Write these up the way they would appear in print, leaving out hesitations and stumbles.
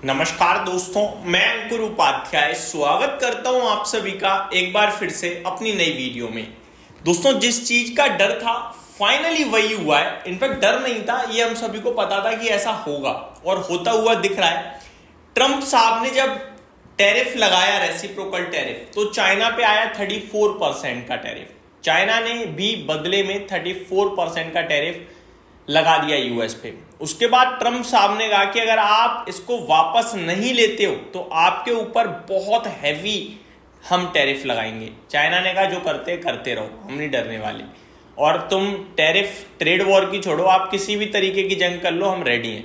नमस्कार दोस्तों, मैं अंकुर उपाध्याय स्वागत करता हूं आप सभी का एक बार फिर से अपनी नई वीडियो में। दोस्तों, जिस चीज का डर था फाइनली वही हुआ है। इनफैक्ट डर नहीं था, ये हम सभी को पता था कि ऐसा होगा और होता हुआ दिख रहा है। ट्रंप साहब ने जब टैरिफ लगाया, रेसिप्रोकल टैरिफ, तो चाइना पे आया 34% का टैरिफ। चाइना ने भी बदले में 34% का टैरिफ लगा दिया यूएस पे। उसके बाद ट्रंप साहब ने कहा कि अगर आप इसको वापस नहीं लेते हो तो आपके ऊपर बहुत हैवी हम टैरिफ लगाएंगे। चाइना ने कहा जो करते करते रहो, हम नहीं डरने वाले, और तुम टैरिफ ट्रेड वॉर की छोड़ो, आप किसी भी तरीके की जंग कर लो, हम रेडी हैं।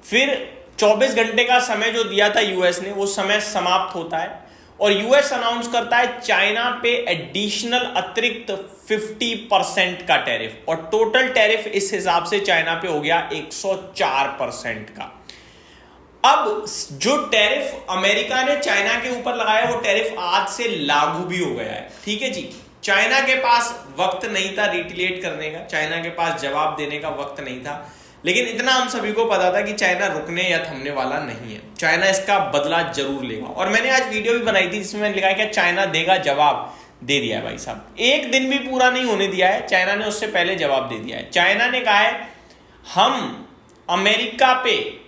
फिर 24 घंटे का समय जो दिया था यूएस ने, वो समय समाप्त होता है और यूएस अनाउंस करता है चाइना पे एडिशनल अतिरिक्त 50% का टैरिफ, और टोटल टैरिफ इस हिसाब से चाइना पे हो गया 104% का। अब जो टैरिफ अमेरिका ने चाइना के ऊपर लगाया, वो टैरिफ आज से लागू भी हो गया है। ठीक है जी, चाइना के पास वक्त नहीं था रिटेलिएट करने का, चाइना के पास जवाब देने का वक्त नहीं था, लेकिन इतना हम सभी को पता था कि चाइना रुकने या थमने वाला नहीं है। चाइना इसका बदला जरूर लेगा, और मैंने आज वीडियो भी बनाई थी जिसमें मैंने लिखा है कि चाइना देगा जवाब। दे दिया है भाई साहब, एक दिन भी पूरा नहीं होने दिया है, चाइना ने उससे पहले जवाब दे दिया है। चाइना ने कहा है हम अमेरिका पे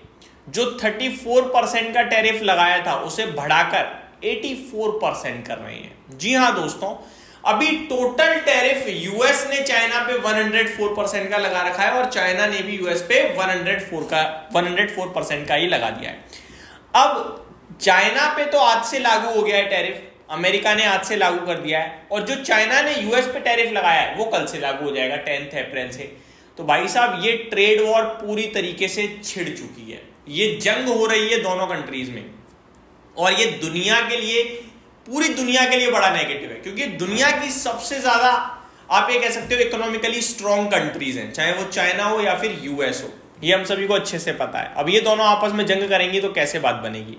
जो 34% का टैरिफ लगाया था उसे बढ़ाकर 84% कर रहे हैं। जी हाँ दोस्तों, अभी टोटल टैरिफ यूएस ने चाइना पे 104% का लगा रखा है और चाइना ने भी यूएस पे 104% का ही लगा दिया है। अब चाइना पे तो आज से लागू हो गया है टैरिफ, अमेरिका ने आज से लागू कर दिया है, और जो चाइना ने यूएस पे टैरिफ लगाया है वो कल से लागू हो जाएगा 10 अप्रैल से। तो भाई साहब, ये ट्रेड वॉर पूरी तरीके से छिड़ चुकी है, ये जंग हो रही है दोनों कंट्रीज में, और ये दुनिया के लिए, पूरी दुनिया के लिए बड़ा नेगेटिव है, क्योंकि दुनिया की सबसे ज्यादा आप ये कह सकते हो इकोनॉमिकली स्ट्रॉन्ग कंट्रीज हैं, चाहे वो चाइना हो या फिर यूएस हो। ये हम सभी को अच्छे से पता है। अब ये दोनों आपस में जंग करेंगी तो कैसे बात बनेगी,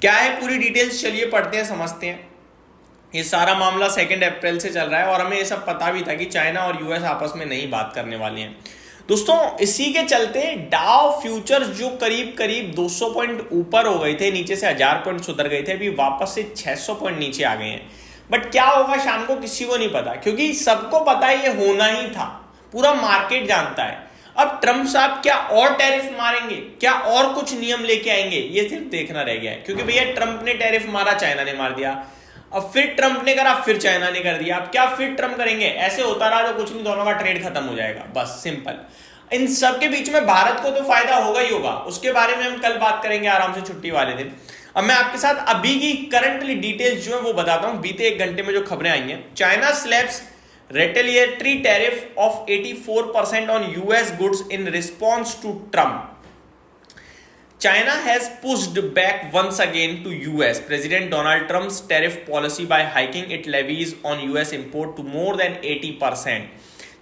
क्या है पूरी डिटेल्स, चलिए पढ़ते हैं, समझते हैं। ये सारा मामला 2 अप्रैल से चल रहा है और हमें ये सब पता भी था कि चाइना और यूएस आपस में नहीं बात करने वाले हैं। दोस्तों, इसी के चलते डाउ फ्यूचर्स जो करीब करीब 200 पॉइंट ऊपर हो गए थे, नीचे से 1000 पॉइंट सुधर गए थे, अभी वापस से 600 पॉइंट नीचे आ गए हैं। बट क्या होगा शाम को किसी को नहीं पता, क्योंकि सबको पता है ये होना ही था, पूरा मार्केट जानता है। अब ट्रंप साहब क्या और टैरिफ मारेंगे, क्या और कुछ नियम लेके आएंगे, ये सिर्फ देखना रह गया है। क्योंकि भैया ट्रंप ने टैरिफ मारा, चाइना ने मार दिया, अब फिर ट्रंप ने करा, फिर चाइना ने कर दिया, अब क्या फिर ट्रंप करेंगे, ऐसे होता रहा तो कुछ नहीं, दोनों का ट्रेड खत्म हो जाएगा, बस सिंपल। इन सब के बीच में भारत को तो फायदा होगा ही होगा, उसके बारे में हम कल बात करेंगे आराम से छुट्टी वाले दिन। अब मैं आपके साथ अभी की करंटली डिटेल्स जो है वो बताता हूं, बीते 1 घंटे में जो खबरें आई हैं। China slabs retaliatory tariff of 84% on US goods in response to Trump. China has pushed back once again to US President Donald Trump's tariff policy by hiking its levies on US import to more than 80%.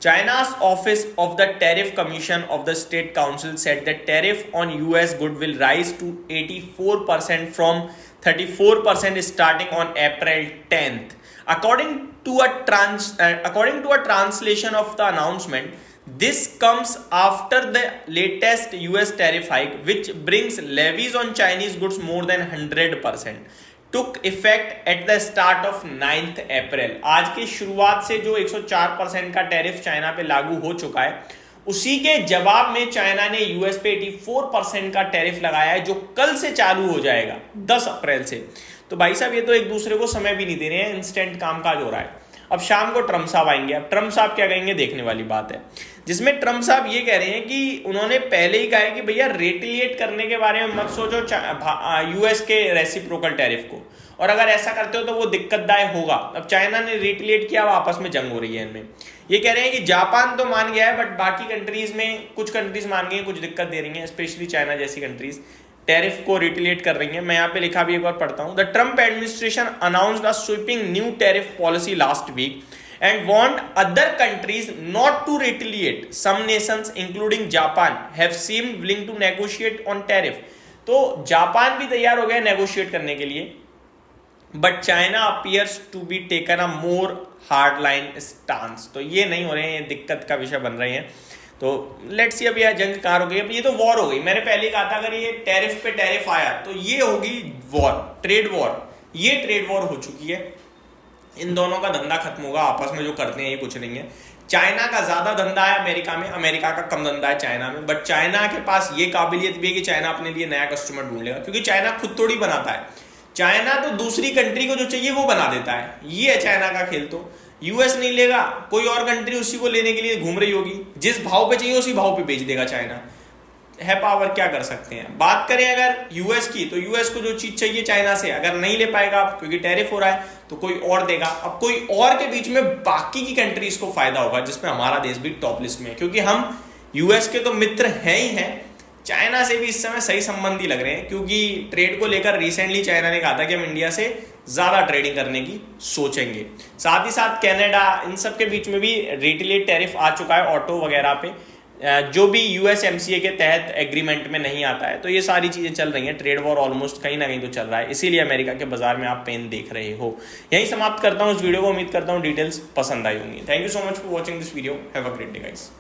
China's Office of the Tariff Commission of the State Council said that tariff on US goods will rise to 84% from 34% starting on April 10th. According to a translation of the announcement, this comes after the latest US tariff hike, which brings levies on Chinese goods more than 100%. took effect at the start of 9th April. आज की शुरुआत से जो 104% का tariff China पे लागू हो चुका है, उसी के जवाब में चाइना ने यूएस पे 84% का टैरिफ लगाया है, जो कल से चालू हो जाएगा 10 अप्रैल से। तो भाई साहब, ये तो एक दूसरे को समय भी नहीं दे रहे हैं, इंस्टेंट कामकाज हो रहा है। अब शाम को ट्रंप साहब आएंगे, अब ट्रंप साहब क्या कहेंगे देखने वाली बात है, जिसमें ट्रंप साहब ये कह रहे हैं कि उन्होंने पहले ही कहा है कि भैया रेटिलिएट करने के बारे में मत सोचो यूएस के रेसिप्रोकल टैरिफ को, और अगर ऐसा करते हो तो वो दिक्कतदायक होगा। अब चाइना ने रेटिलिएट किया, आपस में जंग हो रही है इनमें। ये कह रहे हैं कि जापान तो मान गया है, बट बाकी कंट्रीज में कुछ कंट्रीज मान गई, कुछ दिक्कत दे रही हैं, स्पेशली चाइना जैसी कंट्रीज टैरिफ को रिटेलिएट कर रही है। मैं यहाँ पे लिखा भी एक बार पढ़ता हूँ। The Trump administration announced a sweeping new tariff policy last week and warned other countries not to retaliate. Some nations including Japan have seemed willing to negotiate on tariff. तो जापान भी तैयार हो गया नेगोशिएट करने के लिए, but China appears to be taken a more hard line stance. तो ये नहीं हो रहे हैं, ये दिक्कत का विषय बन रहे हैं। तो लेट्स सी अब यह जंग कहाँ रुकेगी। अब ये तो वॉर हो गई, मैंने पहले कहा था अगर ये टैरिफ पे टैरिफ आया तो ये होगी वॉर, ट्रेड वॉर। ये ट्रेड वॉर हो चुकी है, इन दोनों का धंधा खत्म होगा, आपस में जो करते हैं ये कुछ नहीं है। चाइना का ज्यादा धंधा है अमेरिका में, अमेरिका का कम धंधा है चाइना में, बट चाइना के पास ये काबिलियत भी है कि चाइना अपने लिए नया कस्टमर ढूंढ लेगा, क्योंकि चाइना खुद थोड़ी बनाता है, चाइना तो दूसरी कंट्री को जो चाहिए वो बना देता है। ये है चाइना का खेल। तो यूएस नहीं लेगा, कोई और कंट्री उसी को लेने के लिए घूम रही होगी, जिस भाव पे चाहिए उसी भाव पे बेच देगा चाइना। है पावर, क्या कर सकते हैं। बात करें अगर यूएस की, तो यूएस को जो चीज चाहिए चाइना से अगर नहीं ले पाएगा क्योंकि टैरिफ हो रहा है तो कोई और देगा। अब कोई और के बीच में बाकी की कंट्रीज को फायदा होगा, जिसमें हमारा देश भी टॉप लिस्ट में है, क्योंकि हम यूएस के तो मित्र हैं ही हैं, चाइना से भी इस समय सही संबंधी लग रहे हैं, क्योंकि ट्रेड को लेकर रिसेंटली चाइना ने कहा था कि हम इंडिया से ज्यादा ट्रेडिंग करने की सोचेंगे। साथ ही साथ कनाडा, इन सब के बीच में भी रिटेलिएट टैरिफ आ चुका है ऑटो वगैरह पे, जो भी यूएसएमसीए के तहत एग्रीमेंट में नहीं आता है। तो ये सारी चीजें चल रही हैं, ट्रेड वॉर ऑलमोस्ट कहीं ना कहीं तो चल रहा है, इसीलिए अमेरिका के बाजार में आप पेन देख रहे हो। यही समाप्त करता हूँ इस वीडियो को, उम्मीद करता हूँ डिटेल्स पसंद आई होंगी। Thank you so much for watching this video, have a great day guys.